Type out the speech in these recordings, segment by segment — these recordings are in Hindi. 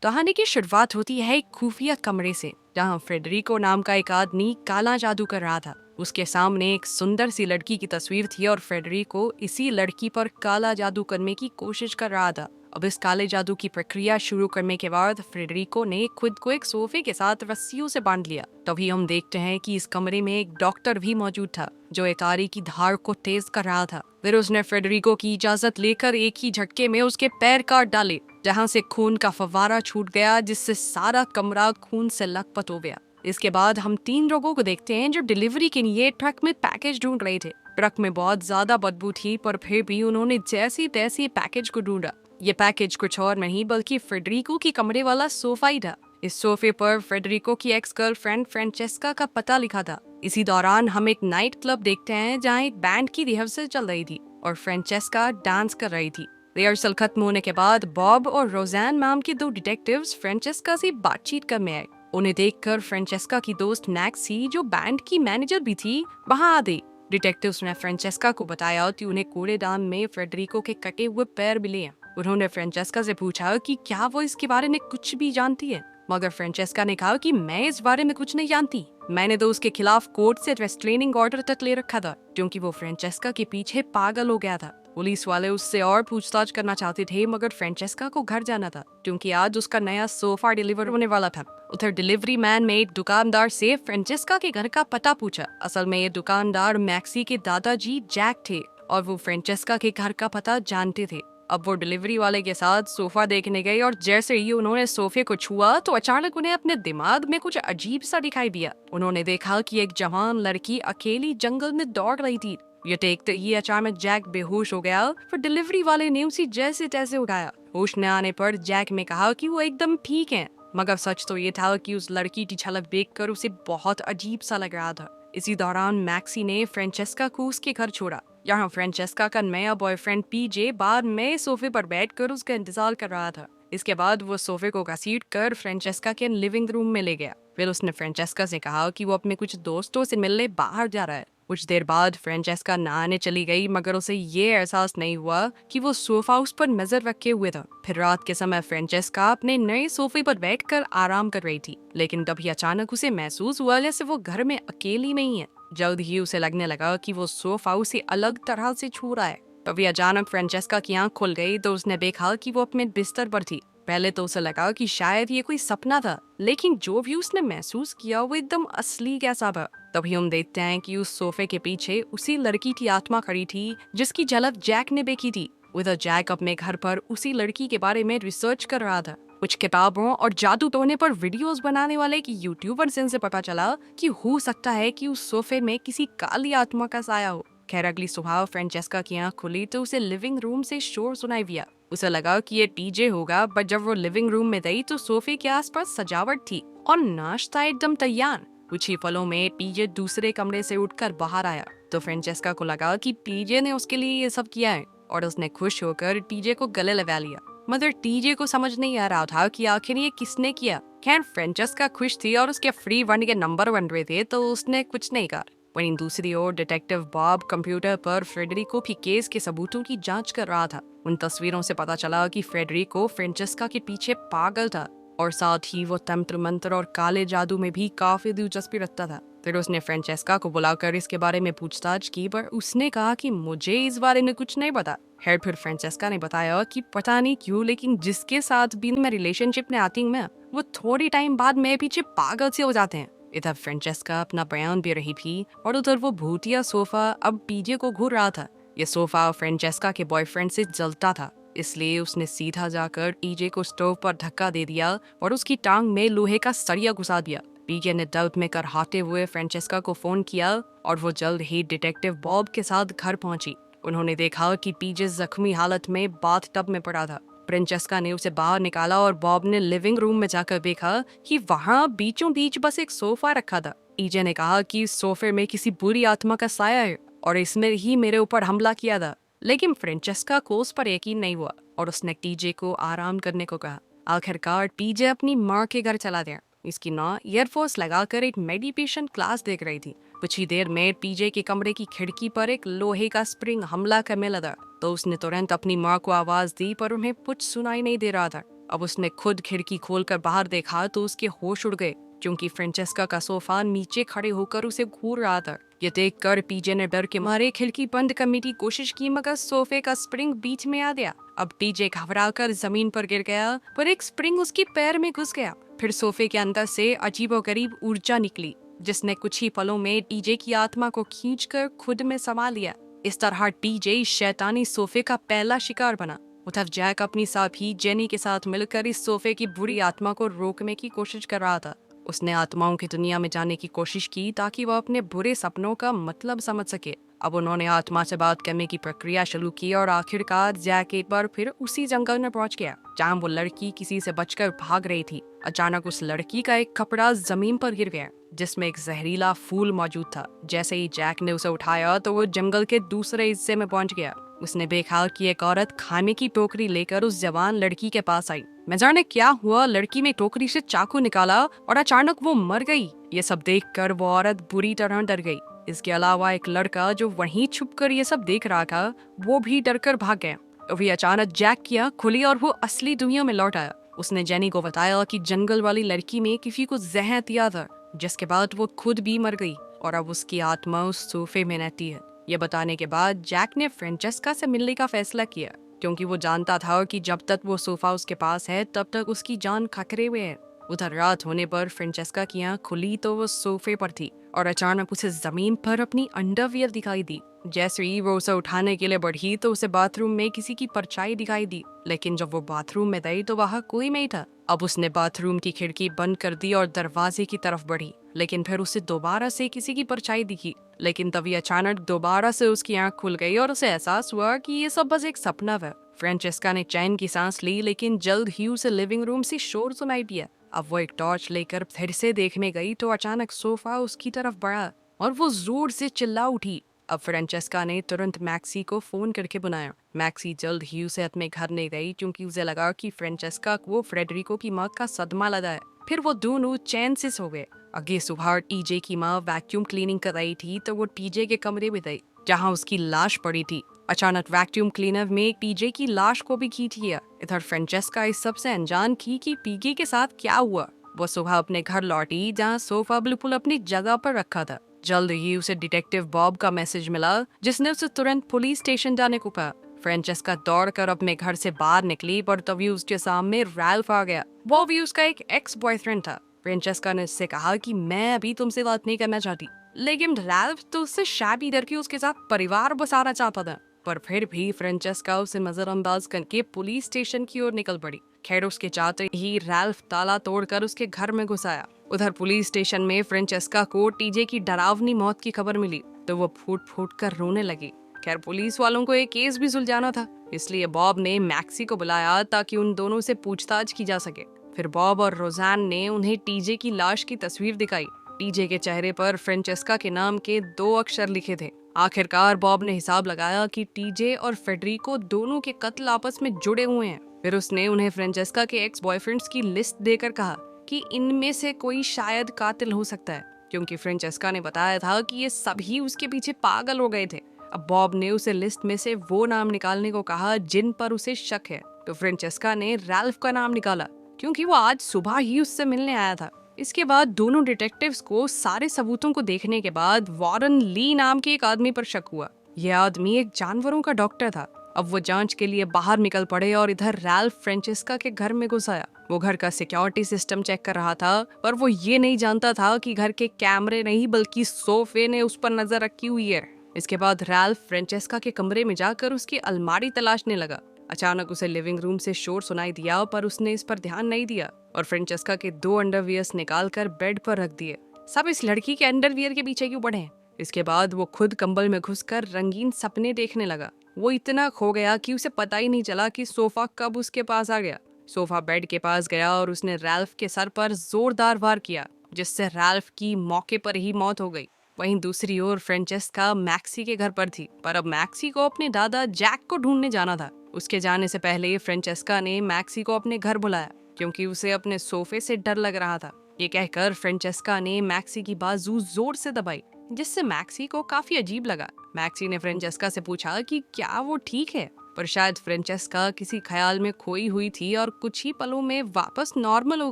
कहानी की शुरुआत होती है एक खुफिया कमरे से, जहां फ्रेडरिको नाम का एक आदमी काला जादू कर रहा था। उसके सामने एक सुंदर सी लड़की की तस्वीर थी और फ्रेडरिको इसी लड़की पर काला जादू करने की कोशिश कर रहा था। अब इस काले जादू की प्रक्रिया शुरू करने के बाद फ्रेडरिको ने खुद को एक सोफे के साथ रस्सियों से बांध लिया। तभी हम देखते हैं कि इस कमरे में एक डॉक्टर भी मौजूद था, जो एक आरी की धार को तेज कर रहा था। फिर उसने फ्रेडरिको की इजाजत लेकर एक ही झटके में उसके पैर काट डाले, जहां से खून का फव्वारा छूट गया, जिससे सारा कमरा खून से लथपथ हो गया। इसके बाद हम 3 लोगों को देखते हैं जो डिलीवरी के लिए ट्रक में पैकेज ढूंढ रहे थे। ट्रक में बहुत ज्यादा बदबू थी, पर फिर भी उन्होंने जैसी तैसी पैकेज को ढूंढा। ये पैकेज कुछ और नहीं बल्कि फ्रेडरिको की कमरे वाला सोफा ही था। इस सोफे पर फ्रेडरिको की एक्स गर्लफ्रेंड फ्रेंचेस्का का पता लिखा था। इसी दौरान हम एक नाइट क्लब देखते हैं, जहाँ एक बैंड की रिहर्सल चल रही थी और फ्रेंचेस्का डांस कर रही थी। रिहर्सल खत्म होने के बाद बॉब और रोज़ैन नाम के 2 डिटेक्टिव्स फ्रेंचेस्का से बातचीत करने आए। उन्हें देखकर फ्रेंचेस्का की दोस्त नैक्सी, जो बैंड की मैनेजर भी थी, वहां आ गई। डिटेक्टिव्स ने फ्रेंचेस्का को बताया कि उन्हें कूड़ेदान में फ्रेडरिको के कटे हुए पैर मिले हैं। उन्होंने फ्रेंचेस्का से पूछा कि क्या वो इसके बारे में कुछ भी जानती है, मगर फ्रेंचेस्का ने कहा कि मैं इस बारे में कुछ नहीं जानती। मैंने तो उसके खिलाफ कोर्ट से रेस्ट्रेनिंग ऑर्डर तक ले रखा था, क्योंकि वो फ्रेंचेस्का के पीछे पागल हो गया था। पुलिस वाले उससे और पूछताछ करना चाहते थे, मगर फ्रेंचेस्का को घर जाना था, क्योंकि आज उसका नया सोफा डिलीवर होने वाला था। उधर डिलीवरी मैन ने एक दुकानदार से फ्रेंचेस्का के घर का पता पूछा। असल में ये दुकानदार मैक्सी के दादाजी जैक थे और वो फ्रेंचेस्का के घर का पता जानते थे। अब वो डिलीवरी वाले के साथ सोफा देखने गए और जैसे ही उन्होंने सोफे को छुआ तो अचानक उन्हें अपने दिमाग में कुछ अजीब सा दिखाई दिया। उन्होंने देखा कि एक जवान लड़की अकेली जंगल में दौड़ रही थी। ये देखते ही अचानक जैक बेहोश हो गया, फिर डिलीवरी वाले ने उसे जैसे तैसे उठाया। होश न आने पर जैक ने कहा कि वो एकदम ठीक है, मगर सच तो ये था कि उस लड़की की झलक देखकर उसे बहुत अजीब सा लग रहा था। इसी दौरान मैक्सी ने फ्रेंचेस्का को उसके घर छोड़ा। यहाँ फ्रेंचेस्का का नया बॉयफ्रेंड पीजे बाद में सोफे पर बैठकर उसका इंतजार कर रहा था। इसके बाद वो सोफे को घसीट कर फ्रेंचेस्का के लिविंग रूम में ले गया। फिर उसने फ्रेंचेस्का से कहा कि वो अपने कुछ दोस्तों से मिलने बाहर जा रहा है। कुछ देर बाद फ्रेंचेस्का नहाने चली गई, मगर उसे ये एहसास नहीं हुआ कि वो सोफा उस पर नजर रखे हुए था। फिर रात के समय फ्रेंचेस्का अपने नए सोफे पर बैठकर आराम कर रही थी, लेकिन तभी अचानक उसे महसूस हुआ जैसे वो घर में अकेली नहीं है। जल्द ही उसे लगने लगा कि वो सोफा उसे अलग तरह से छू रहा है। तभी अचानक फ्रेंचेस्का की आंख खुल गई तो उसने देखा कि वो अपने बिस्तर पर थी। पहले तो उसे लगा कि शायद ये कोई सपना था, लेकिन जो भी उसने महसूस किया वो एकदम असली कैसा था। तभी हम देखते हैं कि उस सोफे के पीछे उसी लड़की की आत्मा खड़ी थी, जिसकी झलक जैक ने देखी थी। उधर जैक अपने घर पर उसी लड़की के बारे में रिसर्च कर रहा था। कुछ किताबों और जादू टोने पर वीडियोस बनाने वाले एक यूट्यूबर से पता चला कि हो सकता है कि उस सोफे में किसी काली आत्मा का साया हो। खैर अगली सुबह फ्रेंचेस्का की आंख खुली तो उसे लिविंग रूम से शोर सुनाई दिया। उसे लगा कि ये टीजे होगा, बट जब वो लिविंग रूम में गई तो सोफे के आसपास सजावट थी और नाश्ता एकदम तैयार। कुछ ही पलों में पीजे दूसरे कमरे से उठकर बाहर आया तो फ्रेंचेस्का को लगा कि पीजे ने उसके लिए ये सब किया है और उसने खुश होकर टीजे को गले लगा लिया। मगर टीजे को समझ नहीं आ रहा था कि आखिर ये किसने किया। खैर फ्रेंचेस्का खुश थी और उसके फ्री वन के नंबर बन रहे थे, तो उसने कुछ नहीं कहा। वहीं दूसरी ओर डिटेक्टिव बॉब कंप्यूटर पर फ्रेडरिको के केस के सबूतों की जांच कर रहा था। उन तस्वीरों से पता चला कि फ्रेडरिको फ्रेंचेस्का के पीछे पागल था और साथ ही वो तंत्र मंत्र और काले जादू में भी काफी दिलचस्पी रखता था। फिर उसने फ्रेंचेस्का को बुलाकर इसके बारे में पूछताछ की, पर उसने कहा कि मुझे इस बारे में कुछ नहीं पता। खैर फिर फ्रेंचेस्का ने बताया कि पता नहीं क्यों, लेकिन जिसके साथ भी मैं रिलेशनशिप में आती हूँ वो थोड़ी टाइम बाद मेरे पीछे पागल से हो जाते हैं। इधर फ्रेंचेस्का अपना बयान दे रही थी और उधर वो भूतिया सोफा अब पीजे को घूर रहा था। ये सोफा फ्रेंचेस्का के बॉयफ्रेंड से जलता था, इसलिए उसने सीधा जाकर पीजे को स्टोव पर धक्का दे दिया और उसकी टांग में लोहे का सरिया घुसा दिया। पीजे ने दर्द में करहाते हुए फ्रेंचेस्का को फोन किया और वो जल्द ही डिटेक्टिव बॉब के साथ घर पहुंची। उन्होंने देखा कि पीजे जख्मी हालत में बाथटब में पड़ा था। फ्रेंचेस्का ने उसे बाहर निकाला और बॉब ने लिविंग रूम में जाकर देखा कि वहाँ बीचों बीच बस एक सोफा रखा था। पीजे ने कहा कि इस सोफे में किसी बुरी आत्मा का साया है और इसमें ही मेरे ऊपर हमला किया था। लेकिन फ्रेंचेस्का को उस पर यकीन नहीं हुआ और उसने पीजे को आराम करने को कहा। आखिरकार पीजे अपनी माँ के घर चला गया। इसकी माँ ईयरफोन्स लगाकर एक मेडिटेशन क्लास देख रही थी। कुछ ही देर में पीजे के कमरे की खिड़की पर एक लोहे का स्प्रिंग हमला करने लगा, तो उसने तुरंत अपनी माँ को आवाज दी, पर उन्हें कुछ सुनाई नहीं दे रहा था। अब उसने खुद खिड़की खोलकर बाहर देखा तो उसके होश उड़ गए, क्योंकि फ्रेंचेस्का का सोफा नीचे खड़े होकर उसे घूर रहा था। ये देखकर पीजे ने डर के मारे खिड़की बंद करने की कोशिश की, मगर सोफे का स्प्रिंग बीच में आ गया। अब पीजे घबराकर जमीन पर गिर गया, पर एक स्प्रिंग उसके पैर में घुस गया। फिर सोफे के अंदर से अजीबोगरीब ऊर्जा निकली, जिसने कुछ ही पलों में टीजे की आत्मा को खींचकर खुद में समा लिया। इस तरह टीजे शैतानी सोफे का पहला शिकार बना। उधर जैक अपनी साथी जेनी के साथ मिलकर इस सोफे की बुरी आत्मा को रोकने की कोशिश कर रहा था। उसने आत्माओं की दुनिया में जाने की कोशिश की ताकि वह अपने बुरे सपनों का मतलब समझ सके। अब उन्होंने आत्मा से बात करने की प्रक्रिया शुरू की और आखिरकार जैक एक बार फिर उसी जंगल में पहुंच गया जहां वो लड़की किसी से बचकर भाग रही थी। अचानक उस लड़की का एक कपड़ा जमीन पर गिर गया, जिसमें एक जहरीला फूल मौजूद था। जैसे ही जैक ने उसे उठाया तो वो जंगल के दूसरे हिस्से में पहुंच गया। उसने देखा कि एक औरत खाने की टोकरी लेकर उस जवान लड़की के पास आई। न जाने क्या हुआ, लड़की में टोकरी से चाकू निकाला और अचानक वो मर गई। ये सब देखकर वो औरत बुरी तरह डर गई। इसके अलावा एक लड़का जो वहीं छुपकर ये सब देख रहा था, वो भी डरकर भाग गया। अभी अचानक जैक की आंख खुली और वो असली दुनिया में लौट आया। उसने जेनी को बताया कि जंगल वाली लड़की में किसी को जहर दिया था, जिसके बाद वो खुद भी मर गई और अब उसकी आत्मा उस सोफे में रहती है। ये बताने के बाद जैक ने फ्रेंचेस्का से मिलने का फैसला किया, क्योंकि वो जानता था कि जब तक वो सोफा उसके पास है तब तक उसकी जान खतरे में है। उधर रात होने पर फ्रेंचेस्का की आंख खुली तो वो सोफे पर थी और अचानक उसे जमीन पर अपनी अंडरवियर दिखाई दी। जैसे ही वो उसे उठाने के लिए बढ़ी तो उसे बाथरूम में किसी की परछाई दिखाई दी, लेकिन जब वो बाथरूम में गई तो वहाँ कोई नहीं था। अब उसने बाथरूम की खिड़की बंद कर दी और दरवाजे की तरफ बढ़ी, लेकिन फिर उसे दोबारा से किसी की परछाई दिखी। लेकिन तभी अचानक दोबारा से उसकी आंख खुल गई और उसे एहसास हुआ कि ये सब बस एक सपना है। फ्रेंचेस्का ने चैन की सांस ली, लेकिन जल्द ही उसे लिविंग रूम से शोर सुनाई दिया। अब वो एक टॉर्च लेकर फिर से देखने गई तो अचानक सोफा उसकी तरफ बढ़ा और वो जोर से चिल्ला उठी। अब फ्रेंचेस्का ने तुरंत मैक्सी को फोन करके बुलाया। मैक्सी जल्द ही उसे अपने घर ले गई, क्योंकि उसे लगा कि फ्रेंचेस्का को फ्रेडरिको की मौत का सदमा लगा है। फिर वो दोनों चैन से सो गए। अगले सुबह टीजे की माँ वैक्यूम क्लीनिंग कर रही थी तो वो टीजे के कमरे में गई, जहाँ उसकी लाश पड़ी थी। अचानक वैक्यूम क्लीनर में टीजे की लाश को भी खींच लिया। इधर फ्रेंचेस्का इस सबसे अनजान थी कि पीजे के साथ क्या हुआ। वो सुबह अपने घर लौटी, जहाँ सोफा बिल्कुल अपनी जगह पर रखा था। जल्द ही उसे डिटेक्टिव बॉब का मैसेज मिला, जिसने उसे तुरंत पुलिस स्टेशन जाने को कहा। फ्रेंचेस्का दौड़कर अपने घर से बाहर निकली, पर तभी उसके सामने रैल्फ आ गया। वो भी उसका एक एक्स बॉयफ्रेंड था। फ्रेंचेस्का ने उससे कहा कि मैं अभी तुमसे बात नहीं करना चाहती, लेकिन रैल्फ तो उससे शादी करके उसके साथ परिवार बसाना चाहता था। पर फिर भी फ्रेंचेस्का उसे नजरअंदाज करके पुलिस स्टेशन की ओर निकल पड़ी। खैर, उसके चाहते ही रैल्फ ताला तोड़कर उसके घर में घुस आया। उधर पुलिस स्टेशन में फ्रेंचेस्का को टीजे की डरावनी मौत की खबर मिली तो वो फूट फूट कर रोने लगी। खैर, पुलिस वालों को एक केस भी सुलझाना था, इसलिए बॉब ने मैक्सी को बुलाया ताकि उन दोनों से पूछताछ की जा सके। फिर बॉब और रोजान ने उन्हें टीजे की लाश की तस्वीर दिखाई। टीजे के चेहरे पर फ्रेंचेस्का के नाम के 2 अक्षर लिखे थे। आखिरकार बॉब ने हिसाब लगाया कि टीजे और फेडरिको दोनों के कत्ल आपस में जुड़े हुए हैं। फिर उसने उन्हें फ्रेंचेस्का के एक्स बॉयफ्रेंड्स की लिस्ट देकर कहा कि इनमें से कोई शायद कातिल हो सकता है, क्योंकि फ्रेंचेस्का ने बताया था कि ये सभी उसके पीछे पागल हो गए थे। अब बॉब ने उसे लिस्ट में से वो नाम निकालने को कहा जिन पर उसे शक है, तो फ्रेंचेस्का ने रैल्फ का नाम निकाला, क्योंकि वो आज सुबह ही उससे मिलने आया था। इसके बाद दोनों डिटेक्टिव्स को सारे सबूतों को देखने के बाद वॉरेन ली नाम के एक आदमी पर शक हुआ। यह आदमी एक जानवरों का डॉक्टर था। अब वो जांच के लिए बाहर निकल पड़े और इधर रैल्फ फ्रेंचेस्का के घर में घुस आया। वो घर का सिक्योरिटी सिस्टम चेक कर रहा था, पर वो ये नहीं जानता था कि घर के कैमरे नहीं बल्कि सोफे ने उस पर नजर रखी हुई है। इसके बाद रैल्फ फ्रेंचेस्का के कमरे में जाकर उसकी अलमारी तलाशने लगा। अचानक उसे लिविंग रूम से शोर सुनाई दिया, पर उसने इस पर ध्यान नहीं दिया और फ्रेंचेस्का के 2 अंडरवियर्स निकालकर बेड पर रख दिए। सब इस लड़की के अंडरवियर के पीछे क्यों पड़े? इसके बाद वो खुद कंबल में घुसकर रंगीन सपने देखने लगा। वो इतना खो गया कि उसे पता ही नहीं चला कि सोफा कब उसके पास आ गया। सोफा बेड के पास गया और उसने रैल्फ के सर पर जोरदार वार किया, जिससे रैल्फ की मौके पर ही मौत हो गई। वहीं दूसरी ओर फ्रेंचेस्का मैक्सी के घर पर थी, पर अब मैक्सी को अपने दादा जैक को ढूंढने जाना था। उसके जाने से पहले फ्रेंचेस्का ने मैक्सी को अपने घर बुलाया, क्योंकि उसे अपने सोफे से डर लग रहा था। ये कहकर फ्रेंचेस्का ने मैक्सी की बाजू जोर से दबाई, जिससे मैक्सी को काफी अजीब लगा। मैक्सी ने फ्रेंचेस्का से पूछा कि क्या वो ठीक है। पर शायद फ्रेंचेस्का किसी ख्याल में खोई हुई थी और कुछ ही पलों में वापस नॉर्मल हो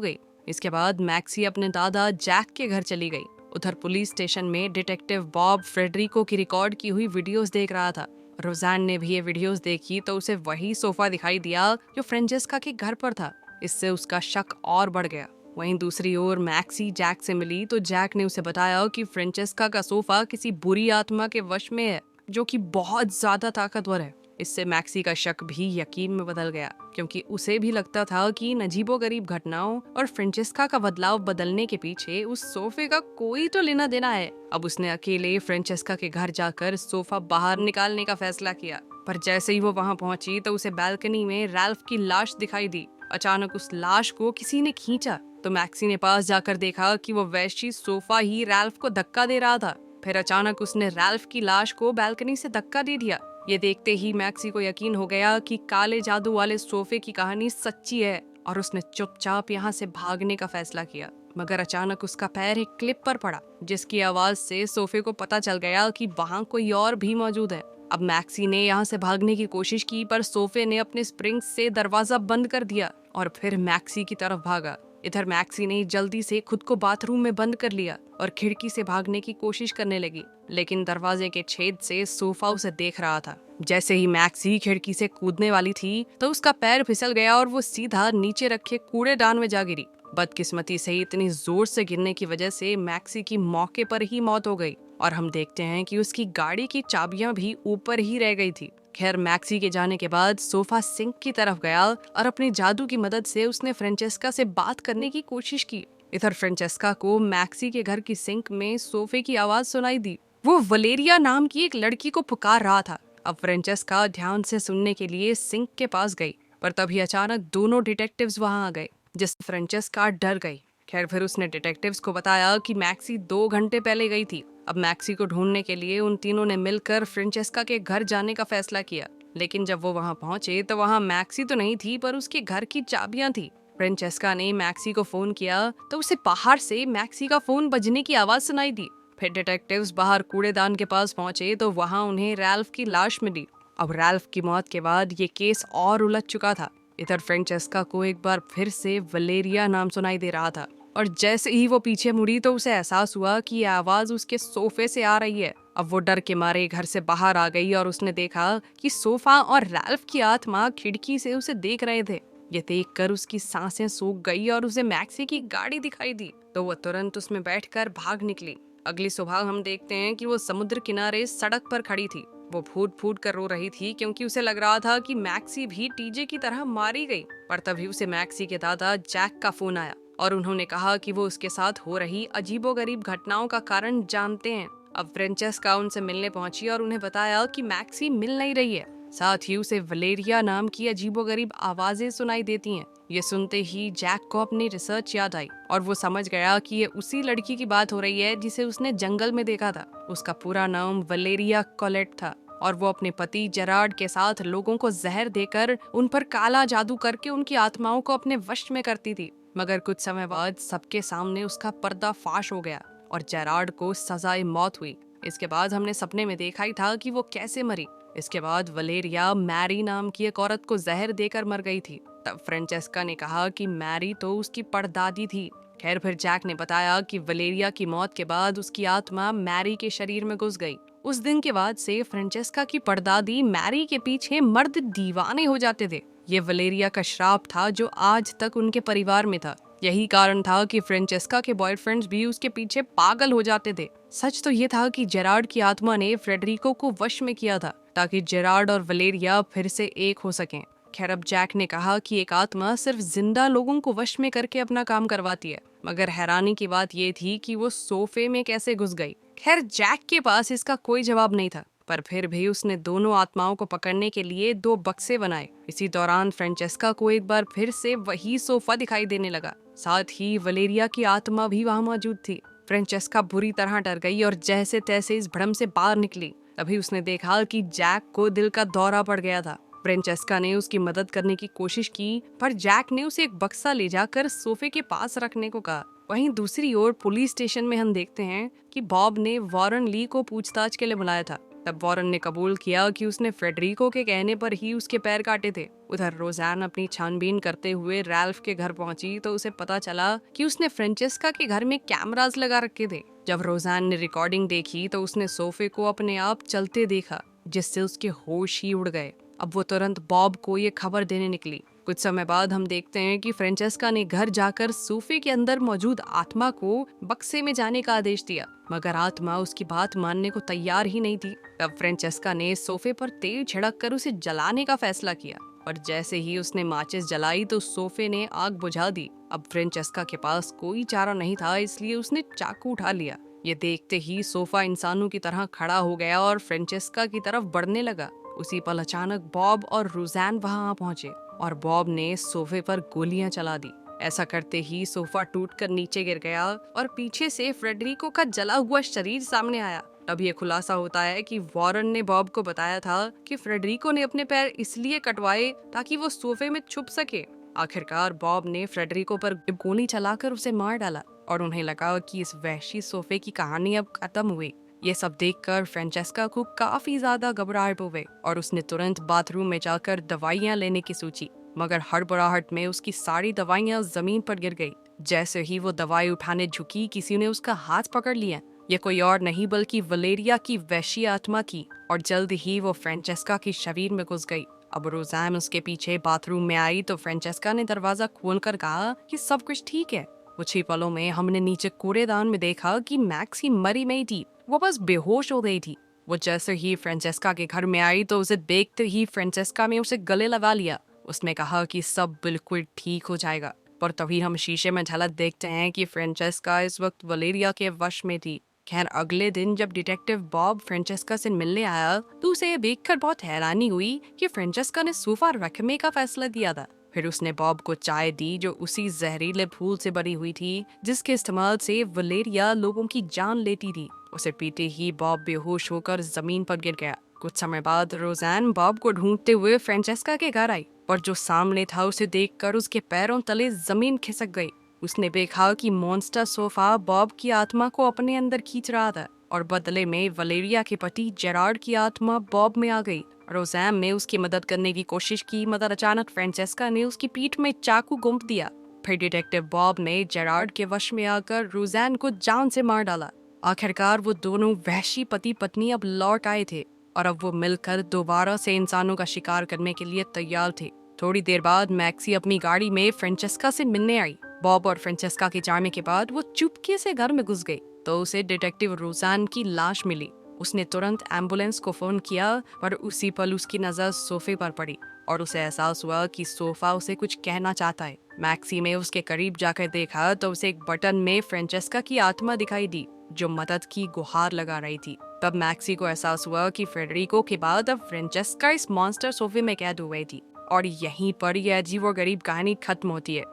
गई। इसके बाद मैक्सी अपने दादा जैक के घर चली गई। उधर पुलिस स्टेशन में डिटेक्टिव बॉब फ्रेडरिको की रिकॉर्ड की हुई वीडियोस देख रहा था। रोजान ने भी ये वीडियोस देखी तो उसे वही सोफा दिखाई दिया जो फ्रेंचेस्का के घर पर था। इससे उसका शक और बढ़ गया। वहीं दूसरी ओर मैक्सी जैक से मिली तो जैक ने उसे बताया कि फ्रेंचेस्का का सोफा किसी बुरी आत्मा के वश में है जो कि बहुत ज्यादा ताकतवर है। इससे मैक्सी का शक भी यकीन में बदल गया, क्योंकि उसे भी लगता था कि इन अजीबोगरीब घटनाओं और फ्रेंचेस्का का बदलाव बदलने के पीछे उस सोफे का कोई तो लेना देना है। अब उसने अकेले फ्रेंचेस्का के घर जाकर सोफा बाहर निकालने का फैसला किया। पर जैसे ही वो वहां पहुंची तो उसे बालकनी में रैल्फ की लाश दिखाई दी। अचानक उस लाश को किसी ने खींचा तो मैक्सी ने पास जाकर देखा कि वो वैश्य सोफा ही रैल्फ को धक्का दे रहा था। फिर अचानक उसने रैल्फ की लाश को बालकनी से धक्का दे दिया। ये देखते ही मैक्सी को यकीन हो गया कि काले जादू वाले सोफे की कहानी सच्ची है और उसने चुपचाप यहाँ से भागने का फैसला किया। मगर अचानक उसका पैर एक क्लिप पर पड़ा, जिसकी आवाज से सोफे को पता चल गया कि वहाँ कोई और भी मौजूद है। अब मैक्सी ने यहाँ से भागने की कोशिश की, पर सोफे ने अपने स्प्रिंग से दरवाजा बंद कर दिया और फिर मैक्सी की तरफ भागा। इधर मैक्सी ने जल्दी से खुद को बाथरूम में बंद कर लिया और खिड़की से भागने की कोशिश करने लगी, लेकिन दरवाजे के छेद से सोफा उसे देख रहा था। जैसे ही मैक्सी खिड़की से कूदने वाली थी तो उसका पैर फिसल गया और वो सीधा नीचे रखे कूड़ेदान में जा गिरी। बदकिस्मती से इतनी जोर से गिरने की वजह से मैक्सी की मौके पर ही मौत हो गई और हम देखते हैं कि उसकी गाड़ी की चाबियां भी ऊपर ही रह गई थी। खैर, मैक्सी के जाने के बाद सोफा सिंक की तरफ गया और अपनी जादू की मदद से उसने फ्रेंचेस्का से बात करने की कोशिश की। इधर फ्रेंचेस्का को मैक्सी के घर की सिंक में सोफे की आवाज सुनाई दी। वो वलेरिया नाम की एक लड़की को पुकार रहा था। अब फ्रेंचेस्का ध्यान से सुनने के लिए सिंक के पास गई, पर तभी अचानक दोनों डिटेक्टिव्स वहां आ गए, जिससे फ्रेंचेस्का डर गई। खैर, फिर उसने डिटेक्टिव्स को बताया कि मैक्सी 2 घंटे पहले गई थी। अब मैक्सी को ढूंढने के लिए उन तीनों ने मिलकर फ्रेंचेस्का के घर जाने का फैसला किया। लेकिन जब वो वहां पहुंचे तो वहां मैक्सी तो नहीं थी, पर उसके घर की चाबियां थी। फ्रेंचेस्का ने मैक्सी को फोन किया तो उसे बाहर से मैक्सी का फोन बजने की आवाज सुनाई दी। फिर डिटेक्टिव्स बाहर कूड़ेदान के पास पहुंचे तो वहां उन्हें रैल्फ की लाश मिली। अब रैल्फ की मौत के बाद ये केस और उलझ चुका था। इधर फ्रेंचेस्का को एक बार फिर से वलेरिया नाम सुनाई दे रहा था और जैसे ही वो पीछे मुड़ी तो उसे एहसास हुआ कि ये आवाज उसके सोफे से आ रही है। अब वो डर के मारे घर से बाहर आ गई और उसने देखा कि सोफा और रैल्फ की आत्मा खिड़की से उसे देख रहे थे। ये देखकर उसकी सांसें सूख गई और उसे मैक्सी की गाड़ी दिखाई दी तो वो तुरंत उसमें बैठकर भाग निकली। अगली सुबह हम देखते हैं कि वो समुद्र किनारे सड़क पर खड़ी थी। वो फूट फूट कर रो रही थी क्योंकि उसे लग रहा था कि मैक्सी भी टीजे की तरह मारी गई। पर तभी उसे मैक्सी के दादा जैक का फोन आया और उन्होंने कहा कि वो उसके साथ हो रही अजीबोगरीब घटनाओं का कारण जानते हैं। अब फ्रेंचेस्का उनसे मिलने पहुंची और उन्हें बताया कि मैक्सी मिल नहीं रही है। साथ ही उसे वलेरिया नाम की अजीबोगरीब आवाजें सुनाई देती हैं। ये सुनते ही जैक को अपनी रिसर्च याद आई और वो समझ गया कि ये उसी लड़की की बात हो रही है जिसे उसने जंगल में देखा था। उसका पूरा नाम वलेरिया कॉलेट था और वो अपने पति जेरार्ड के साथ लोगों को जहर देकर उन पर काला जादू करके उनकी आत्माओं को अपने वश में करती थी। मगर कुछ समय बाद सबके सामने उसका पर्दाफाश हो गया और जेरार्ड को सजाए मौत हुई। इसके बाद हमने सपने में देखा ही था कि वो कैसे मरी। इसके बाद वलेरिया मैरी नाम की एक औरत को जहर देकर मर गई थी। तब फ्रेंचेस्का ने कहा कि मैरी तो उसकी परदादी थी। खैर, फिर जैक ने बताया कि वलेरिया की मौत के बाद उसकी आत्मा मैरी के शरीर में घुस गई। उस दिन के बाद से फ्रेंचेस्का की परदादी मैरी के पीछे मर्द दीवाने हो जाते थे। ये वलेरिया का श्राप था जो आज तक उनके परिवार में था। यही कारण था कि फ्रेंचेस्का के बॉयफ्रेंड्स भी उसके पीछे पागल हो जाते थे। सच तो ये था कि जेरार्ड की आत्मा ने फ्रेडरिको को वश में किया था ताकि जेरार्ड और वलेरिया फिर से एक हो सकें। खैर, अब जैक ने कहा कि एक आत्मा सिर्फ जिंदा लोगों को वश में करके अपना काम करवाती है, मगर हैरानी की बात ये थी कि वो सोफे में कैसे घुस गई। खैर, जैक के पास इसका कोई जवाब नहीं था, पर फिर भी उसने दोनों आत्माओं को पकड़ने के लिए 2 बक्से बनाए। इसी दौरान फ्रेंचेस्का को एक बार फिर से वही सोफा दिखाई देने लगा। साथ ही वलेरिया की आत्मा भी वहां मौजूद थी। फ्रेंचेस्का बुरी तरह डर गई और जैसे तैसे इस भ्रम से बाहर निकली। तभी उसने देखा कि जैक को दिल का दौरा पड़ गया था। फ्रेंचेस्का ने उसकी मदद करने की कोशिश की, पर जैक ने उसे एक बक्सा ले जाकर सोफे के पास रखने को कहा। वहीं दूसरी ओर पुलिस स्टेशन में हम देखते हैं कि बॉब ने वॉरेन ली को पूछताछ के लिए बुलाया था। तब वॉरेन ने कबूल किया कि उसने फ्रेडरिको के कहने पर ही उसके पैर काटे थे। उधर रोज़ैन अपनी छानबीन करते हुए रैल्फ के घर पहुंची तो उसे पता चला कि उसने फ्रेंचेस्का के घर में कैमरास लगा रखे थे। जब रोज़ैन ने रिकॉर्डिंग देखी तो उसने सोफे को अपने आप चलते देखा, जिससे उसके होश ही उड़ गए। अब वो तुरंत बॉब को ये खबर देने निकली। कुछ समय बाद हम देखते हैं कि फ्रेंचेस्का ने घर जाकर सोफे के अंदर मौजूद आत्मा को बक्से में जाने का आदेश दिया, मगर आत्मा उसकी बात मानने को तैयार ही नहीं थी। तब फ्रेंचेस्का ने सोफे पर तेल छिड़क कर उसे जलाने का फैसला किया, और जैसे ही उसने माचिस जलाई तो सोफे ने आग बुझा दी। अब फ्रेंचेस्का के पास कोई चारा नहीं था, इसलिए उसने चाकू उठा लिया। ये देखते ही सोफा इंसानों की तरह खड़ा हो गया और फ्रेंचेस्का की तरफ बढ़ने लगा। उसी पल अचानक बॉब और रोज़ैन वहां पहुंचे और बॉब ने सोफे पर गोलियां चला दी। ऐसा करते ही सोफा टूटकर नीचे गिर गया और पीछे से फ्रेडरिको का जला हुआ शरीर सामने आया। तब ये खुलासा होता है कि वॉरेन ने बॉब को बताया था कि फ्रेडरिको ने अपने पैर इसलिए कटवाए ताकि वो सोफे में छुप सके। आखिरकार बॉब ने फ्रेडरिको पर गोली चलाकर उसे मार डाला और उन्हें लगा कि इस वहशी सोफे की कहानी अब खत्म हुई। ये सब देखकर फ्रेंचेस्का को काफी ज्यादा घबराहट हो गई और उसने तुरंत बाथरूम में जाकर दवाइयां लेने की सोची, मगर हड़बड़ाहट में उसकी सारी दवाइयां जमीन पर गिर गई। जैसे ही वो दवाई उठाने झुकी, किसी ने उसका हाथ पकड़ लिया। ये कोई और नहीं बल्कि वलेरिया की वैश्य आत्मा की, और जल्द ही वो फ्रेंचेस्का के शरीर में घुस गई। अब रोज़ैन उसके पीछे बाथरूम में आई तो फ्रेंचेस्का ने दरवाजा खोलकर कहा कि सब कुछ ठीक है। कुछ ही पलों में हमने नीचे कूड़ेदान में देखा कि मैक्सी मरी नहीं थी, वो बस बेहोश हो गई थी। वो जैसे ही फ्रेंचेस्का के घर में आई तो उसे देखते ही फ्रेंचेस्का ने उसे गले लगा लिया। उसने कहा कि सब बिल्कुल ठीक हो जाएगा, पर तभी हम शीशे में झलक देखते हैं कि फ्रेंचेस्का इस वक्त वलेरिया के वश में थी। खैर, अगले दिन जब डिटेक्टिव बॉब फ्रेंचेस्का से मिलने आया तो उसे ये देखकर बहुत हैरानी हुई कि फ्रेंचेस्का ने सोफा रखने का फैसला किया था। फिर उसने बॉब को चाय दी जो उसी जहरीले फूल से बनी हुई थी जिसके इस्तेमाल से वलेरिया लोगों की जान लेती थी। उसे पीते ही बॉब बेहोश होकर जमीन पर गिर गया। कुछ समय बाद रोज़ैन बॉब को ढूंढते हुए फ्रेंचेस्का के घर आई, पर जो सामने था उसे देखकर उसके पैरों तले जमीन खिसक गई। उसने देखा कि मॉन्स्टर सोफा बॉब की आत्मा को अपने अंदर खींच रहा था और बदले में वलेरिया के पति जेरार्ड की आत्मा बॉब में आ गई। रोज़ैन ने उसकी मदद करने की कोशिश की, मगर अचानक फ्रेंचेस्का ने उसकी पीठ में चाकू घोंप दिया। फिर डिटेक्टिव बॉब ने जेरार्ड के वश में आकर रोज़ैन को जान से मार डाला। आखिरकार वो दोनों वहशी पति पत्नी अब लौट आए थे और अब वो मिलकर दोबारा से इंसानों का शिकार करने के लिए तैयार थे। थोड़ी देर बाद मैक्सी अपनी गाड़ी में फ्रेंचेस्का से मिलने आई। बॉब और फ्रेंचेस्का के जाने के बाद वो चुपके से घर में घुस गई तो उसे डिटेक्टिव रोज़ैन की लाश मिली। उसने तुरंत एम्बुलेंस को फोन किया, पर उसी पल उसकी नजर सोफे पर पड़ी और उसे एहसास हुआ कि सोफा उसे कुछ कहना चाहता है। मैक्सी ने उसके करीब जाकर देखा तो उसे एक बटन में फ्रेंचेस्का की आत्मा दिखाई दी जो मदद की गुहार लगा रही थी। तब मैक्सी को एहसास हुआ कि फ्रेडरिको के बाद अब फ्रेंचेस्का इस मॉन्स्टर सोफे में कैद हो गई थी और यहीं पर यह अजीबोगरीब कहानी खत्म होती है।